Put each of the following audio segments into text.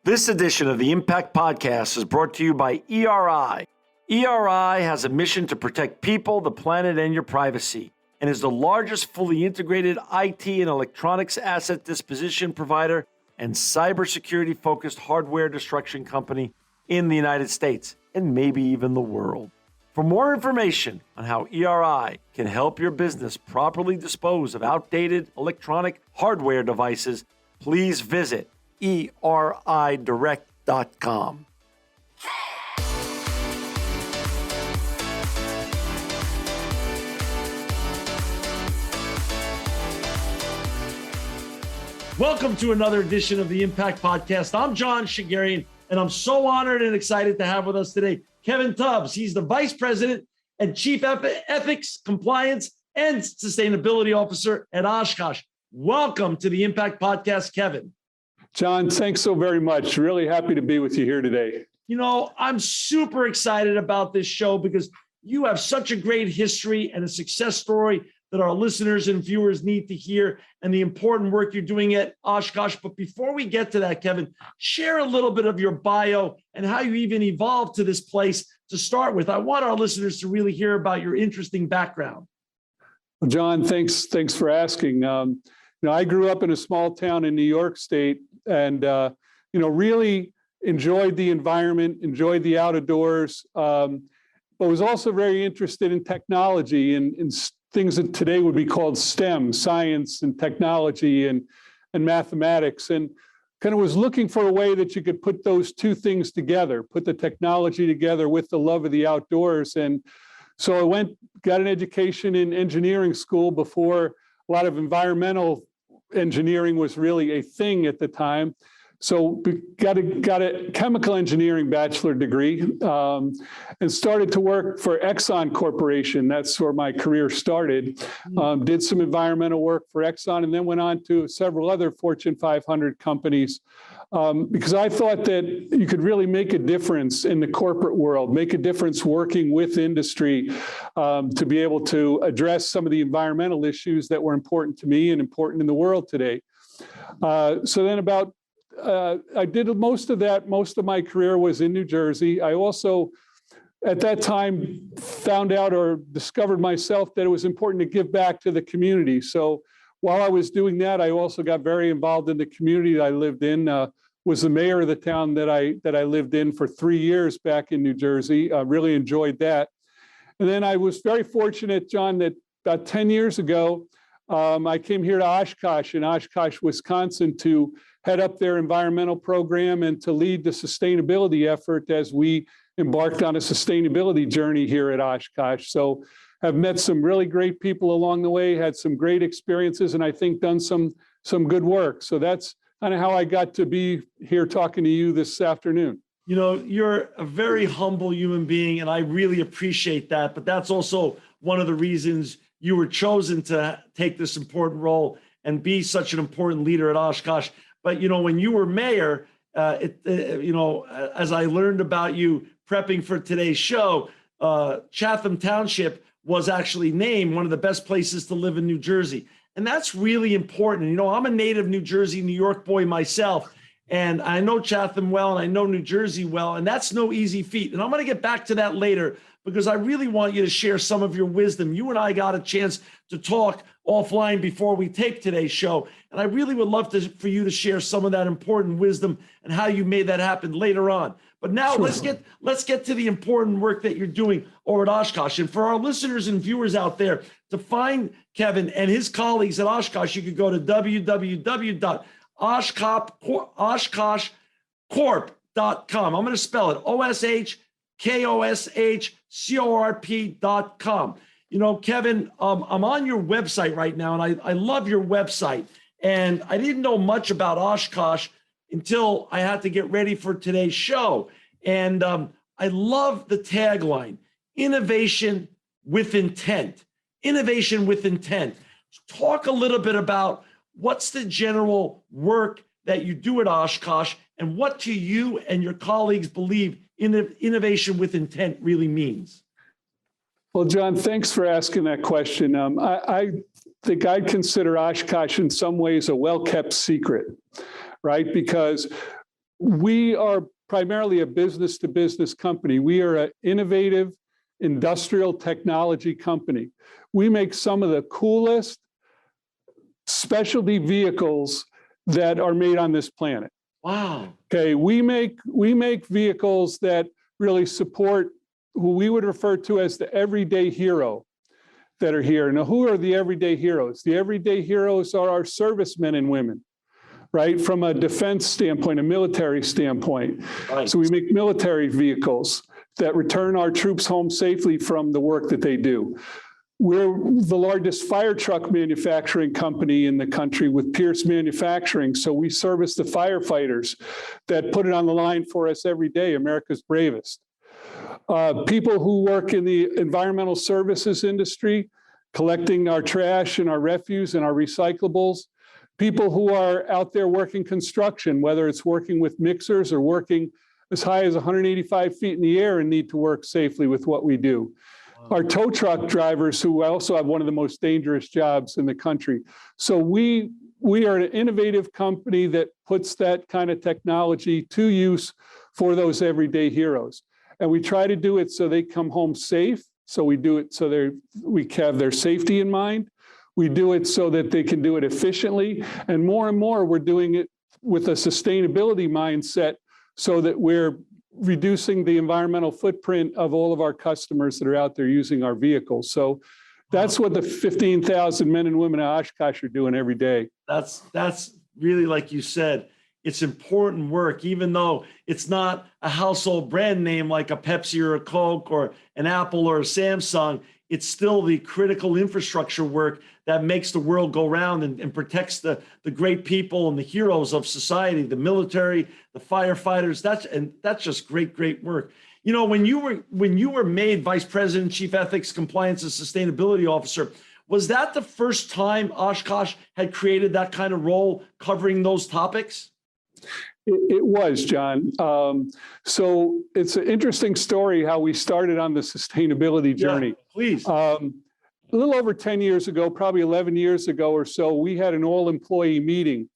This edition of the Impact Podcast is brought to you by ERI. ERI has a mission to protect people, the planet, and your privacy, and is the largest fully integrated IT and electronics asset disposition provider and cybersecurity-focused hardware destruction company in the United States, and maybe even the world. For more information on how ERI can help your business properly dispose of outdated electronic hardware devices, please visit eridirect.com. Welcome to another edition of the Impact Podcast. I'm John Shegerian, and I'm so honored and excited to have with us today Kevin Tubbs. He's the Vice President and Chief Ethics, Compliance, and Sustainability Officer at Oshkosh. Welcome to the Impact Podcast, Kevin. John, thanks so very much. Really happy to be with you here today. You know, I'm super excited about this show because you have such a great history and a success story that our listeners and viewers need to hear, and the important work you're doing at Oshkosh. But before we get to that, Kevin, share a little bit of your bio and how you even evolved to this place to start with. I want our listeners to really hear about your interesting background. Well, John, thanks for asking. I grew up in a small town in New York State and, really enjoyed the environment, enjoyed the outdoors, but was also very interested in technology and things that today would be called STEM, science and technology and mathematics, and kind of was looking for a way that you could put those two things together, put the technology together with the love of the outdoors. And so I got an education in engineering school before a lot of environmental engineering was really a thing at the time. So got a chemical engineering bachelor degree and started to work for Exxon Corporation. That's where my career started. Did some environmental work for Exxon and then went on to several other Fortune 500 companies because I thought that you could really make a difference in the corporate world, make a difference working with industry to be able to address some of the environmental issues that were important to me and important in the world today. So then I did most of that. Most of my career was in New Jersey. I also, at that time, found out or discovered myself that it was important to give back to the community. So while I was doing that, I also got very involved in the community that I lived in. Was the mayor of the town that I lived in for 3 years back in New Jersey. Really enjoyed that. And then I was very fortunate, John, that about 10 years ago, I came here to Oshkosh in Oshkosh, Wisconsin, to head up their environmental program and to lead the sustainability effort as we embarked on a sustainability journey here at Oshkosh. So have met some really great people along the way, had some great experiences, and I think done some good work. So that's kind of how I got to be here talking to you this afternoon. You know, you're a very humble human being, and I really appreciate that. But that's also one of the reasons you were chosen to take this important role and be such an important leader at Oshkosh. But, when you were mayor, as I learned about you prepping for today's show, Chatham Township was actually named one of the best places to live in New Jersey. And that's really important. I'm a native New Jersey, New York boy myself, and I know Chatham well, and I know New Jersey well, and that's no easy feat. And I'm going to get back to that later because I really want you to share some of your wisdom. You and I got a chance to talk offline before we taped today's show. And I really would love for you to share some of that important wisdom and how you made that happen later on. But now sure. let's get to the important work that you're doing over at Oshkosh. And for our listeners and viewers out there, to find Kevin and his colleagues at Oshkosh, you could go to www.oshkoshcorp.com. I'm going to spell it OSHKOSHCORP.com. Kevin, I'm on your website right now, and I love your website. And I didn't know much about Oshkosh until I had to get ready for today's show. And I love the tagline, innovation with intent. Innovation with intent. Talk a little bit about what's the general work that you do at Oshkosh, and what do you and your colleagues believe innovation with intent really means? Well, John, thanks for asking that question. I think I'd consider Oshkosh in some ways a well-kept secret, right? Because we are primarily a business-to-business company. We are an innovative industrial technology company. We make some of the coolest specialty vehicles that are made on this planet. Wow. Okay, we make vehicles that really support who we would refer to as the everyday hero that are here. Now, who are the everyday heroes? The everyday heroes are our servicemen and women, right? From a defense standpoint, a military standpoint. Right. So we make military vehicles that return our troops home safely from the work that they do. We're the largest fire truck manufacturing company in the country with Pierce Manufacturing. So we service the firefighters that put it on the line for us every day, America's bravest. People who work in the environmental services industry, collecting our trash and our refuse and our recyclables. People who are out there working construction, whether it's working with mixers or working as high as 185 feet in the air and need to work safely with what we do. Our tow truck drivers, who also have one of the most dangerous jobs in the country. So we are an innovative company that puts that kind of technology to use for those everyday heroes. And we try to do it so they come home safe. So we do it so we have their safety in mind. We do it so that they can do it efficiently. And more, we're doing it with a sustainability mindset so that we're reducing the environmental footprint of all of our customers that are out there using our vehicles. So that's what the 15,000 men and women of Oshkosh are doing every day. That's really, like you said, it's important work, even though it's not a household brand name like a Pepsi or a Coke or an Apple or a Samsung. It's still the critical infrastructure work that makes the world go round and protects the great people and the heroes of society, the military, the firefighters. That's just great work. You know, when you were made Vice President, Chief Ethics, Compliance, and Sustainability Officer, was that the first time Oshkosh had created that kind of role covering those topics? It was, John. So it's an interesting story how we started on the sustainability journey. Yeah, please. A little over 10 years ago, probably 11 years ago or so, we had an all-employee meeting.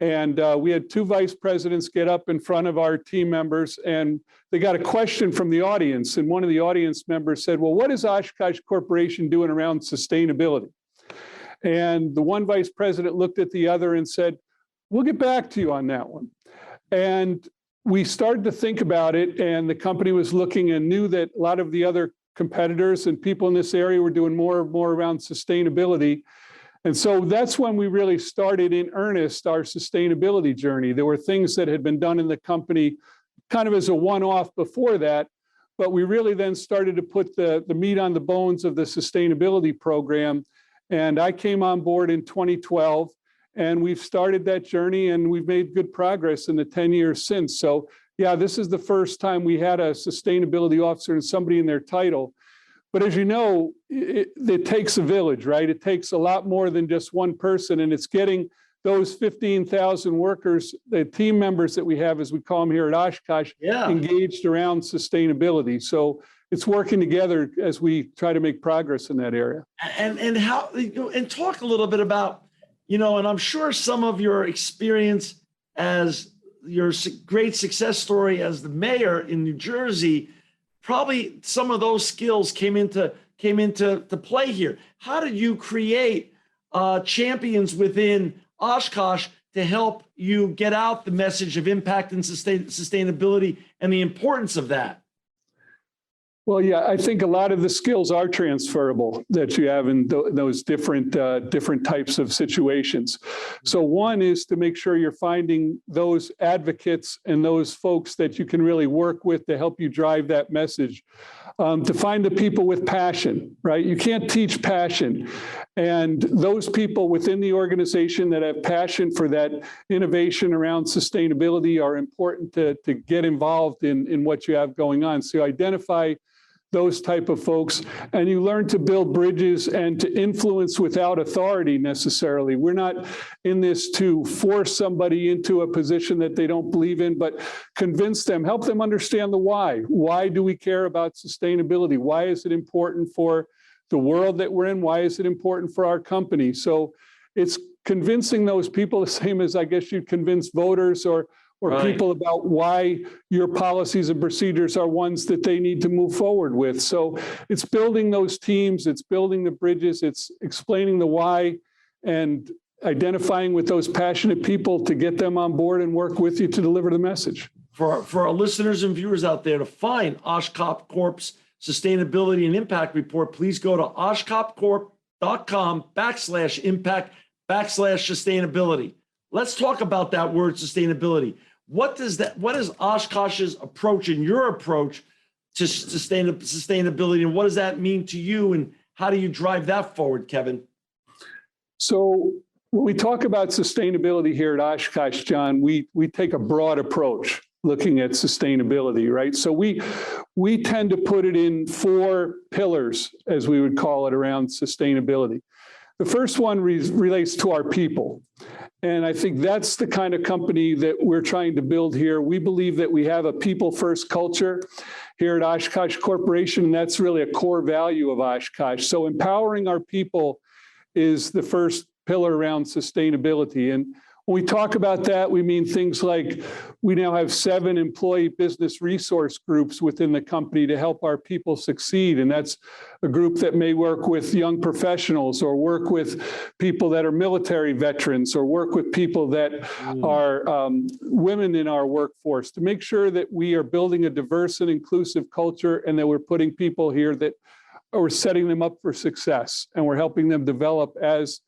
And we had two vice presidents get up in front of our team members, and they got a question from the audience. And one of the audience members said, well, what is Oshkosh Corporation doing around sustainability? And the one vice president looked at the other and said, we'll get back to you on that one. And we started to think about it, and the company was looking and knew that a lot of the other competitors and people in this area were doing more around sustainability. And so that's when we really started in earnest our sustainability journey. There were things that had been done in the company kind of as a one-off before that, but we really then started to put the meat on the bones of the sustainability program. And I came on board in 2012. And we've started that journey, and we've made good progress in the 10 years since. So yeah, this is the first time we had a sustainability officer and somebody in their title. But as you know, it takes a village, right? It takes a lot more than just one person, and it's getting those 15,000 workers, the team members that we have, as we call them here at Oshkosh, engaged around sustainability. So it's working together as we try to make progress in that area. And talk a little bit about, and I'm sure some of your experience as your great success story as the mayor in New Jersey, probably some of those skills came into play here. How did you create champions within Oshkosh to help you get out the message of impact and sustainability and the importance of that? Well, yeah, I think a lot of the skills are transferable that you have in those different types of situations. So one is to make sure you're finding those advocates and those folks that you can really work with to help you drive that message. To find the people with passion, right? You can't teach passion. And those people within the organization that have passion for that innovation around sustainability are important to get involved in what you have going on. So you identify those type of folks, and you learn to build bridges and to influence without authority necessarily. We're not in this to force somebody into a position that they don't believe in, but convince them, help them understand the why. Why do we care about sustainability? Why is it important for the world that we're in? Why is it important for our company? So it's convincing those people, the same as I guess you'd convince voters or or Right. people about why your policies and procedures are ones that they need to move forward with. So it's building those teams, it's building the bridges, it's explaining the why, and identifying with those passionate people to get them on board and work with you to deliver the message. For our listeners and viewers out there, to find Oshkosh Corp's Sustainability and Impact Report, please go to oshkoshcorp.com/impact/sustainability. Let's talk about that word sustainability. What is Oshkosh's approach and your approach to sustainability, and what does that mean to you, and how do you drive that forward, Kevin? So when we talk about sustainability here at Oshkosh, John, we take a broad approach looking at sustainability, right? So we tend to put it in 4 pillars, as we would call it, around sustainability. The first one relates to our people. And I think that's the kind of company that we're trying to build here. We believe that we have a people-first culture here at Oshkosh Corporation, and that's really a core value of Oshkosh. So empowering our people is the first pillar around sustainability. And when we talk about that, we mean things like we now have 7 employee business resource groups within the company to help our people succeed. And that's a group that may work with young professionals, or work with people that are military veterans, or work with people that are women in our workforce, to make sure that we are building a diverse and inclusive culture, and that we're putting people here that we're setting them up for success, and we're helping them develop as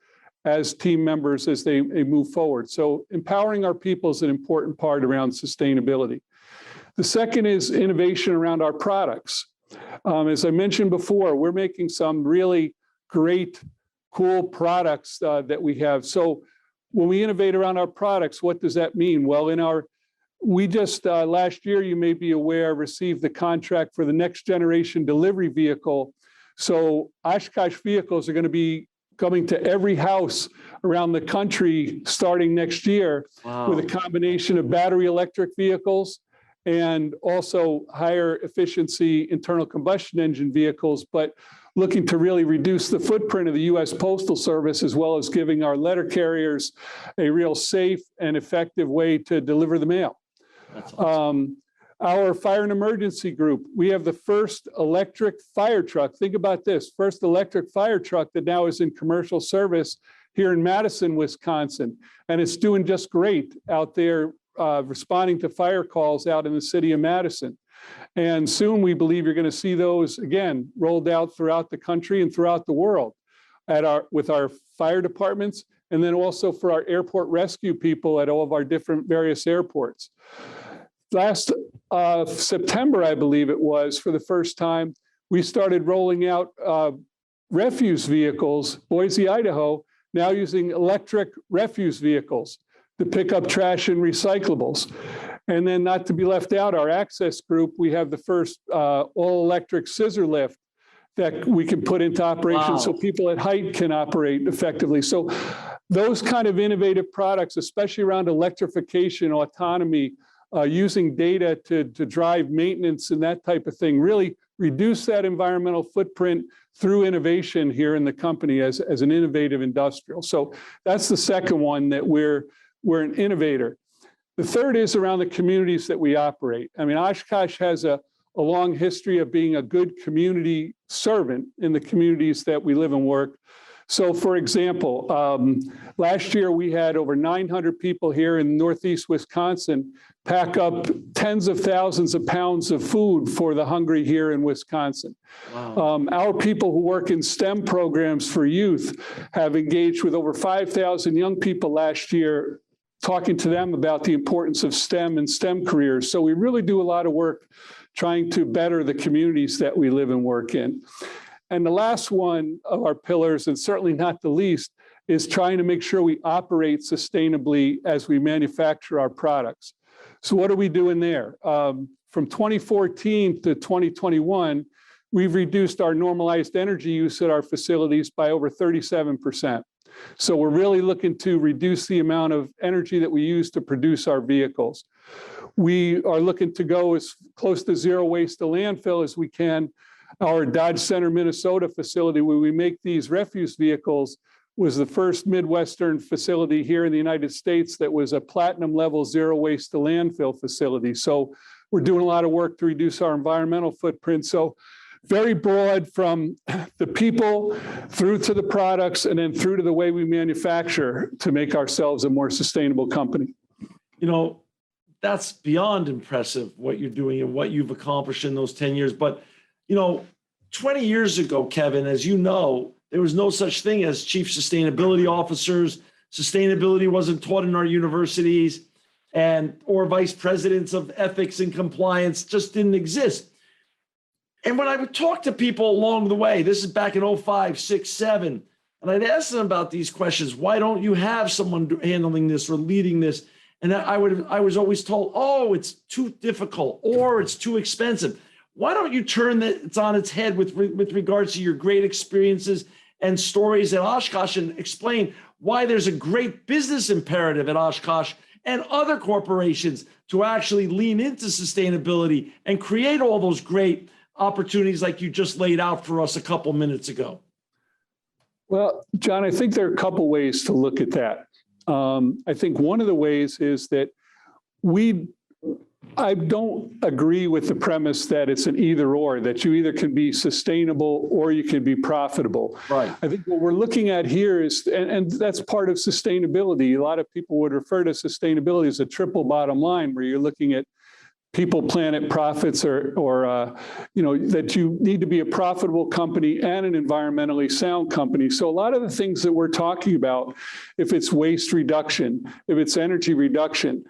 team members as they move forward. So empowering our people is an important part around sustainability. The second is innovation around our products. As I mentioned before, we're making some really great, cool products that we have. So when we innovate around our products, what does that mean? Well, we just last year, you may be aware, received the contract for the next generation delivery vehicle. So Oshkosh vehicles are going to be coming to every house around the country starting next year. Wow. With a combination of battery electric vehicles and also higher efficiency internal combustion engine vehicles, but looking to really reduce the footprint of the U.S. Postal Service, as well as giving our letter carriers a real safe and effective way to deliver the mail. That's awesome. Our fire and emergency group, we have the first electric fire truck. Think about this, first electric fire truck that now is in commercial service here in Madison, Wisconsin. And it's doing just great out there, responding to fire calls out in the city of Madison. And soon we believe you're going to see those, again, rolled out throughout the country and throughout the world with our fire departments, and then also for our airport rescue people at all of our different various airports. Last September, I believe it was, for the first time, we started rolling out refuse vehicles, Boise, Idaho, now using electric refuse vehicles to pick up trash and recyclables. And then, not to be left out, our access group, we have the first all-electric scissor lift that we can put into operation. Wow. So people at height can operate effectively. So those kind of innovative products, especially around electrification, autonomy, using data to drive maintenance and that type of thing, really reduce that environmental footprint through innovation here in the company as an innovative industrial. So that's the second one, that we're an innovator. The third is around the communities that we operate. I mean, Oshkosh has a long history of being a good community servant in the communities that we live and work. So, for example, last year we had over 900 people here in Northeast Wisconsin pack up tens of thousands of pounds of food for the hungry here in Wisconsin. Wow. Our people who work in STEM programs for youth have engaged with over 5,000 young people last year, talking to them about the importance of STEM and STEM careers. So we really do a lot of work trying to better the communities that we live and work in. And the last one of our pillars, and certainly not the least, is trying to make sure we operate sustainably as we manufacture our products. So what are we doing there? From 2014 to 2021, we've reduced our normalized energy use at our facilities by over 37%. So we're really looking to reduce the amount of energy that we use to produce our vehicles. We are looking to go as close to zero waste to landfill as we can. Our Dodge Center, Minnesota facility, where we make these refuse vehicles, was the first Midwestern facility here in the United States that was a platinum level zero waste to landfill facility. So we're doing a lot of work to reduce our environmental footprint. So very broad from the people through to the products and then through to the way we manufacture to make ourselves a more sustainable company. You know, that's beyond impressive what you're doing and what you've accomplished in those 10 years. But, you know, 20 years ago, Kevin, as you know, there was no such thing as chief sustainability officers. Sustainability wasn't taught in our universities, or vice presidents of ethics and compliance just didn't exist. And when I would talk to people along the way, this is back in 05, 6, 7, and I'd ask them about these questions. Why don't you have someone handling this or leading this? And I was always told, oh, it's too difficult or it's too expensive. Why don't you turn it on its head with regards to your great experiences and stories at Oshkosh and explain why there's a great business imperative at Oshkosh and other corporations to actually lean into sustainability and create all those great opportunities like you just laid out for us a couple minutes ago? Well, John, I think there are a couple ways to look at that. I think one of the ways is that I don't agree with the premise that it's an either or, that you either can be sustainable or you can be profitable. Right. I think what we're looking at here is, and that's part of sustainability. A lot of people would refer to sustainability as a triple bottom line, where you're looking at people, planet, profits, or that you need to be a profitable company and an environmentally sound company. So a lot of the things that we're talking about, if it's waste reduction, if it's energy reduction,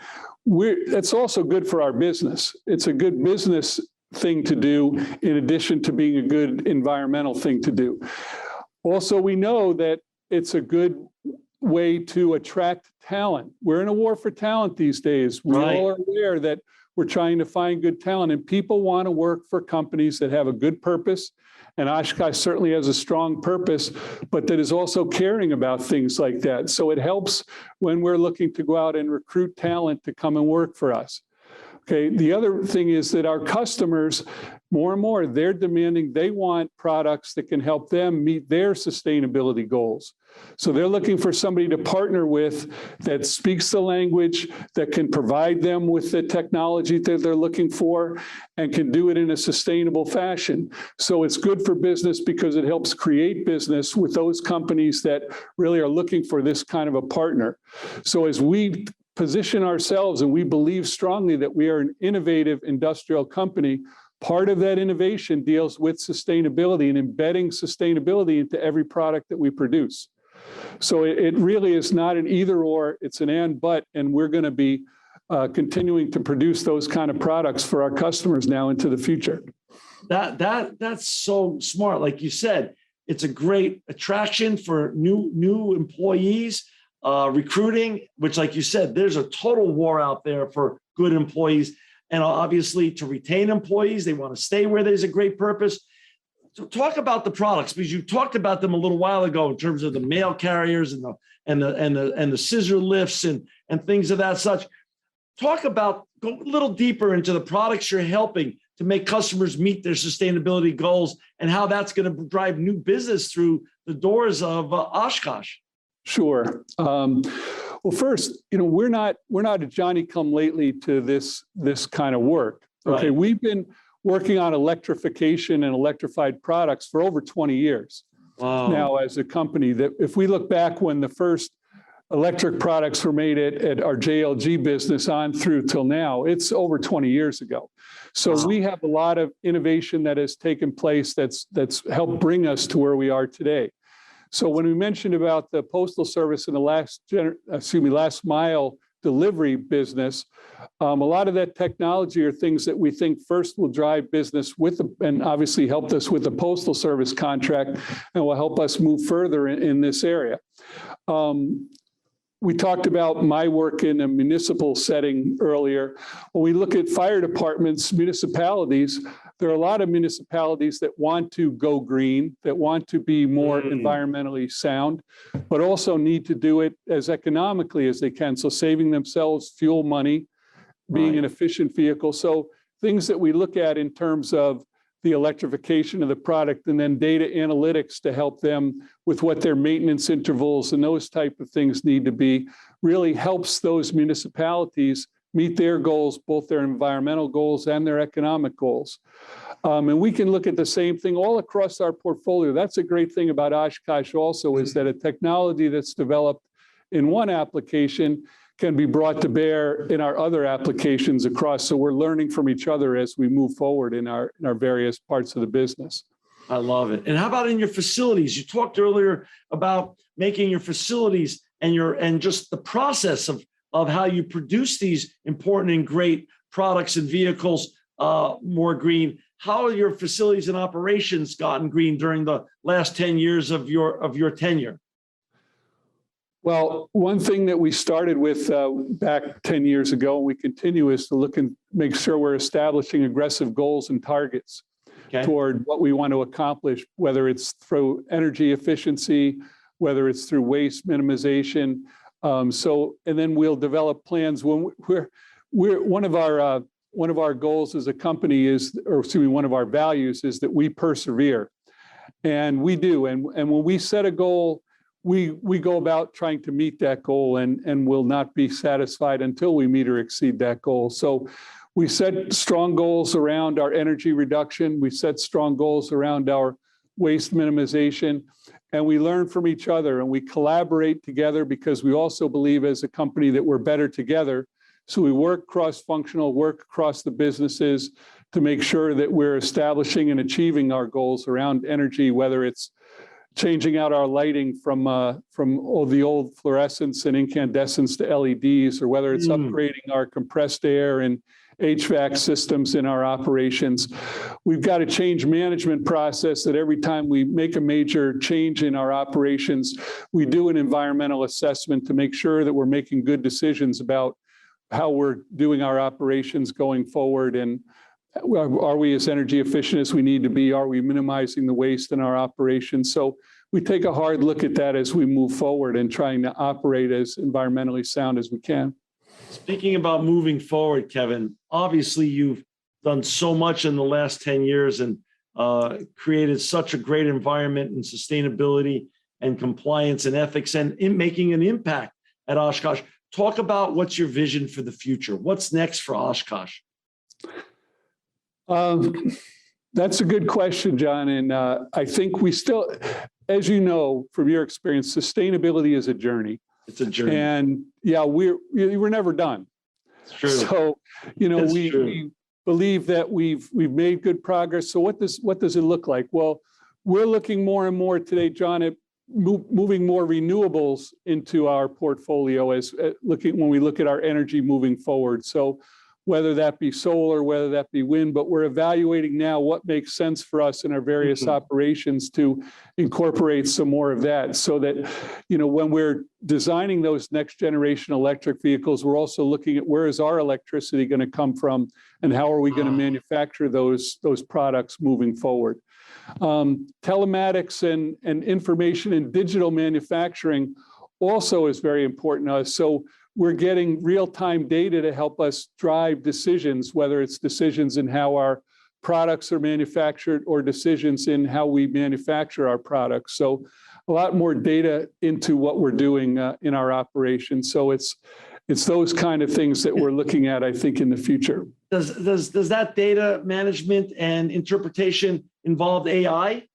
that's also good for our business. It's a good business thing to do in addition to being a good environmental thing to do. Also, we know that it's a good way to attract talent. We're in a war for talent these days. We all are aware that we're trying to find good talent, and people want to work for companies that have a good purpose. And Oshkosh certainly has a strong purpose, but that is also caring about things like that. So it helps when we're looking to go out and recruit talent to come and work for us. Okay, the other thing is that our customers, more and more, they're demanding, they want products that can help them meet their sustainability goals. So they're looking for somebody to partner with that speaks the language, that can provide them with the technology that they're looking for, and can do it in a sustainable fashion. So it's good for business because it helps create business with those companies that really are looking for this kind of a partner. So as we position ourselves, and we believe strongly that we are an innovative industrial company, part of that innovation deals with sustainability and embedding sustainability into every product that we produce. So it really is not an either or, it's an and but, and we're going to be continuing to produce those kind of products for our customers now into the future. That's so smart. Like you said, it's a great attraction for new employees. Recruiting, which, like you said, there's a total war out there for good employees. And obviously to retain employees, they want to stay where there's a great purpose. So talk about the products, because you talked about them a little while ago in terms of the mail carriers and the scissor lifts and things of that such. Go a little deeper into the products you're helping to make customers meet their sustainability goals and how that's going to drive new business through the doors of Oshkosh. Sure. Well, first, we're not a Johnny-come-lately to this kind of work. Okay, right. We've been working on electrification and electrified products for over 20 years. Wow. Now, as a company, that if we look back when the first electric products were made at our JLG business on through till now, it's over 20 years ago. So wow. We have a lot of innovation that has taken place that's helped bring us to where we are today. So when we mentioned about the Postal Service and the last mile delivery business, a lot of that technology are things that we think first will drive business and obviously helped us with the Postal Service contract and will help us move further in this area. We talked about my work in a municipal setting earlier. When we look at fire departments, municipalities, there are a lot of municipalities that want to go green, that want to be more environmentally sound, but also need to do it as economically as they can. So saving themselves fuel money, being an efficient vehicle. So things that we look at in terms of the electrification of the product, and then data analytics to help them with what their maintenance intervals and those type of things need to be, really helps those municipalities meet their goals, both their environmental goals and their economic goals. And we can look at the same thing all across our portfolio. That's a great thing about Oshkosh also, is that a technology that's developed in one application can be brought to bear in our other applications across. So we're learning from each other as we move forward in our various parts of the business. I love it. And how about in your facilities? You talked earlier about making your facilities and just the process of how you produce these important and great products and vehicles more green. How are your facilities and operations gotten green during the last 10 years of your tenure? Well, one thing that we started with back 10 years ago, and we continue, is to look and make sure we're establishing aggressive goals and targets toward what we want to accomplish, whether it's through energy efficiency, whether it's through waste minimization. And then we'll develop plans. When we're one of our goals as a company is, or excuse me, one of our values is that we persevere, and we do. And when we set a goal, we go about trying to meet that goal, and will not be satisfied until we meet or exceed that goal. So we set strong goals around our energy reduction. We set strong goals around our waste minimization, and we learn from each other, and we collaborate together, because we also believe as a company that we're better together. So we work cross-functional, work across the businesses to make sure that we're establishing and achieving our goals around energy, whether it's changing out our lighting from all the old fluorescents and incandescents to LEDs, or whether it's upgrading our compressed air and HVAC systems in our operations. We've got a change management process that every time we make a major change in our operations, we do an environmental assessment to make sure that we're making good decisions about how we're doing our operations going forward, and are we as energy efficient as we need to be? Are we minimizing the waste in our operations? So we take a hard look at that as we move forward and trying to operate as environmentally sound as we can. Speaking about moving forward, Kevin, obviously you've done so much in the last 10 years and created such a great environment and sustainability and compliance and ethics and in making an impact at Oshkosh. Talk about what's your vision for the future. What's next for Oshkosh? That's a good question, John. And I think we still, as you know, from your experience, sustainability is a journey. It's a journey. And yeah, we're never done. It's true. So, we believe that we've made good progress. So what does it look like? Well, we're looking more and more today, John, at moving more renewables into our portfolio when we look at our energy moving forward. So whether that be solar, whether that be wind, but we're evaluating now what makes sense for us in our various operations to incorporate some more of that, so that, when we're designing those next generation electric vehicles, we're also looking at where is our electricity going to come from and how are we going to manufacture those products moving forward. Telematics and information and digital manufacturing also is very important to us. So we're getting real-time data to help us drive decisions, whether it's decisions in how our products are manufactured or decisions in how we manufacture our products. So a lot more data into what we're doing in our operations. So it's those kind of things that we're looking at, I think, in the future. Does that data management and interpretation involve AI?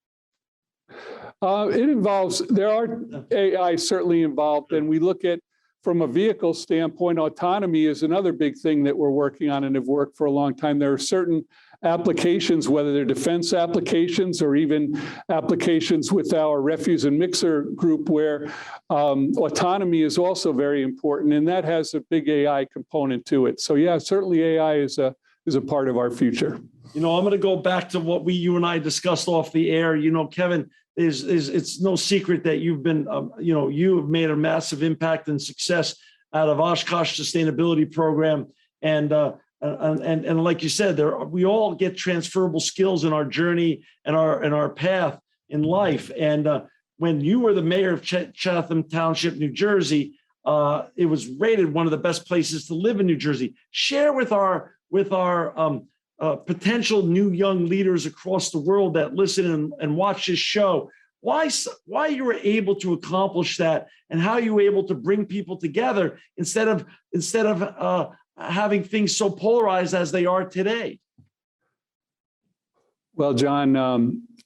There are AI certainly involved, and we look at, from a vehicle standpoint, autonomy is another big thing that we're working on and have worked for a long time. There are certain applications, whether they're defense applications or even applications with our refuse and mixer group, where autonomy is also very important, and that has a big AI component to it. So yeah, certainly AI is a part of our future. I'm going to go back to what you and I discussed off the air. Kevin, it's no secret that you've been, you have made a massive impact and success out of Oshkosh sustainability program. And like you said, we all get transferable skills in our journey and our path in life. And when you were the mayor of Chatham Township, New Jersey, it was rated one of the best places to live in New Jersey. Share with our potential new young leaders across the world that listen and watch this show, why you were able to accomplish that, and how you were able to bring people together instead of having things so polarized as they are today. Well, John,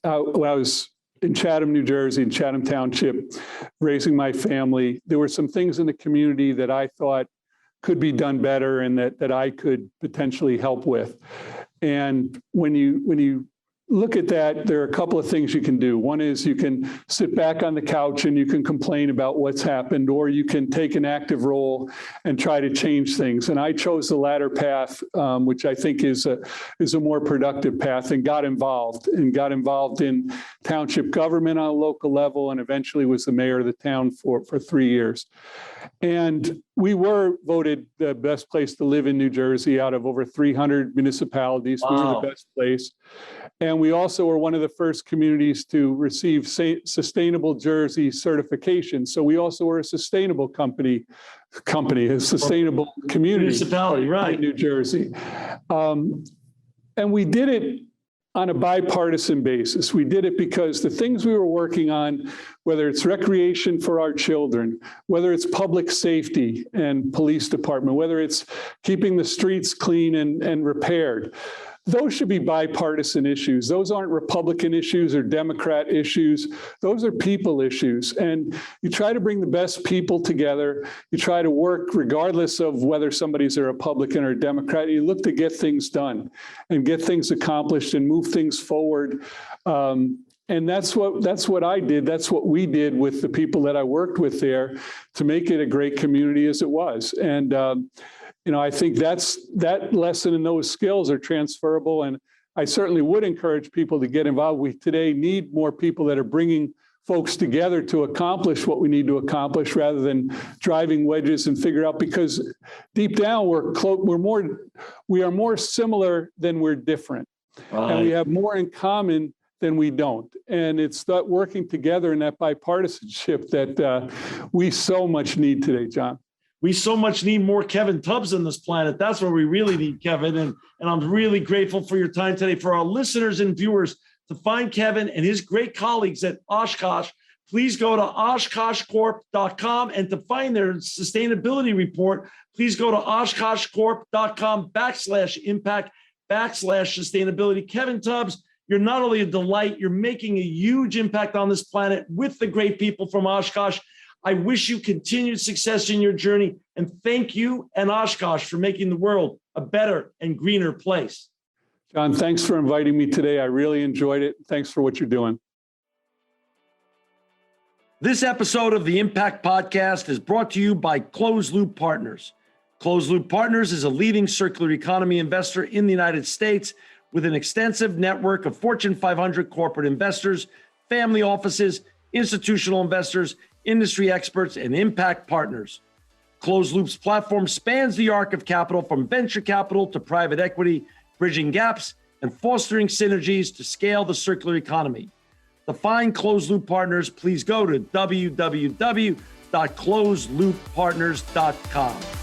when I was in Chatham, New Jersey, in Chatham Township, raising my family, there were some things in the community that I thought could be done better and that I could potentially help with. And when you look at that, there are a couple of things you can do. One is you can sit back on the couch and you can complain about what's happened, or you can take an active role and try to change things. And I chose the latter path, which I think is a more productive path, and got involved in township government on a local level, and eventually was the mayor of the town for 3 years. And we were voted the best place to live in New Jersey out of over 300 municipalities. Wow. We were the best place. And we also were one of the first communities to receive Sustainable Jersey certification. So we also were a sustainable company, a sustainable community. Municipality, right. In New Jersey. And we did it on a bipartisan basis. We did it because the things we were working on, whether it's recreation for our children, whether it's public safety and police department, whether it's keeping the streets clean and repaired, those should be bipartisan issues. Those aren't Republican issues or Democrat issues. Those are people issues. And you try to bring the best people together. You try to work regardless of whether somebody's a Republican or a Democrat. You look to get things done and get things accomplished and move things forward. And that's what I did. That's what we did with the people that I worked with there to make it a great community as it was. And I think that lesson and those skills are transferable, and I certainly would encourage people to get involved. We today need more people that are bringing folks together to accomplish what we need to accomplish, rather than driving wedges and figure out, because deep down we are more similar than we're different, right. And we have more in common than we don't. And it's that working together and that bipartisanship that we so much need today, John. We so much need more Kevin Tubbs on this planet. That's where we really need Kevin. And I'm really grateful for your time today. For our listeners and viewers, to find Kevin and his great colleagues at Oshkosh, please go to oshkoshcorp.com. And to find their sustainability report, please go to oshkoshcorp.com/impact/sustainability. Kevin Tubbs, you're not only a delight, you're making a huge impact on this planet with the great people from Oshkosh. I wish you continued success in your journey, and thank you and Oshkosh for making the world a better and greener place. John, thanks for inviting me today. I really enjoyed it. Thanks for what you're doing. This episode of the Impact Podcast is brought to you by Closed Loop Partners. Closed Loop Partners is a leading circular economy investor in the United States with an extensive network of Fortune 500 corporate investors, family offices, institutional investors, industry experts, and impact partners. Closed Loop's platform spans the arc of capital, from venture capital to private equity, bridging gaps and fostering synergies to scale the circular economy. To find Closed Loop Partners, please go to www.closedlooppartners.com.